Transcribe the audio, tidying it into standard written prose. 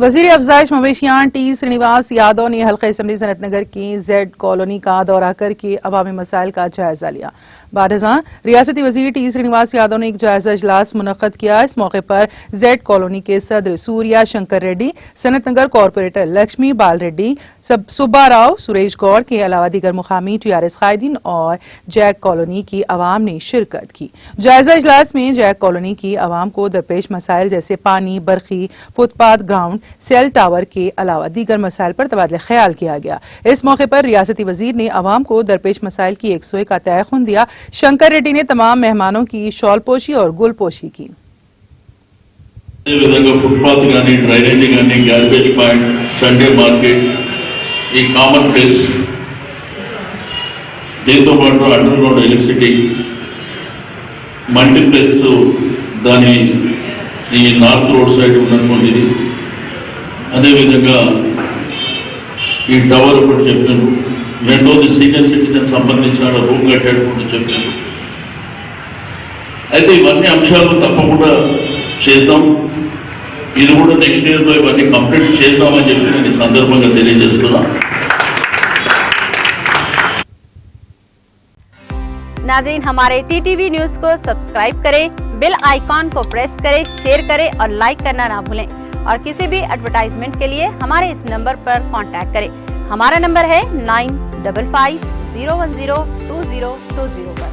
वजीर अफजाइश मवेशियान टी श्रीनिवास यादव ने हल्का असम्बली सनतनगर की जेड कॉलोनी का दौरा करके अवामी मसाइल का जायजा लिया। बारहज़ां रियासती वजीर टी श्रीनिवास यादव ने एक जायजा इजलास मुनक्कद किया। इस मौके पर जेड कॉलोनी के सदर सूर्या शंकर रेड्डी, सनतनगर कॉरपोरेटर लक्ष्मी बाल रेड्डी, सुब्बा राव, सुरेश गौड़ के अलावा दीगर मुकामी TRS कायदीन और जैक कॉलोनी की आवाम ने शिरकत की। जायजा इजलास में जैक कॉलोनी की आवाम को दरपेश मसाइल जैसे पानी, बरखी, फुटपाथ, ग्राउंड, सेल टावर के अलावा दीगर मसाइल पर तबादला ख्याल किया गया। इस मौके पर रियासती वजीर ने आवाम को दरपेश मसाइल की 101 का तयखुन दिया। शंकर रेड्डी ने तमाम मेहमानों की शॉल पोशी और गुल पोशी की। फुटपाथ गानी, ड्రైనేజీ गानी, गार्बेज पॉइंट, संडे मार्केट, ఈ కామన్ ప్లేస్, దీంతో పాటు అండర్ గ్రౌండ్ ఎలక్ట్రిసిటీ, మల్టీప్లెక్స్ దాని ఈ నార్త్ రోడ్ సైడ్ ఉన్నటువంటిది, అదేవిధంగా ఈ టవర్ ఒకటి చెప్పాను, రెండోది సీనియర్ సిటిజన్ సంబంధించిన రూమ్ కట్టేటువంటి చెప్పాను. అయితే ఇవన్నీ అంశాలు తప్పకుండా చేద్దాం. ఇది కూడా నెక్స్ట్ ఇయర్లో ఇవన్నీ కంప్లీట్ చేద్దామని చెప్పి నేను ఈ సందర్భంగా తెలియజేస్తున్నా. नाज़रीन, हमारे TTV न्यूज़ को सब्सक्राइब करें, बेल आइकॉन को प्रेस करें, शेयर करें और लाइक करना ना भूलें। और किसी भी एडवर्टाइजमेंट के लिए हमारे इस नंबर पर कांटेक्ट करें। हमारा नंबर है 9550102020 पर।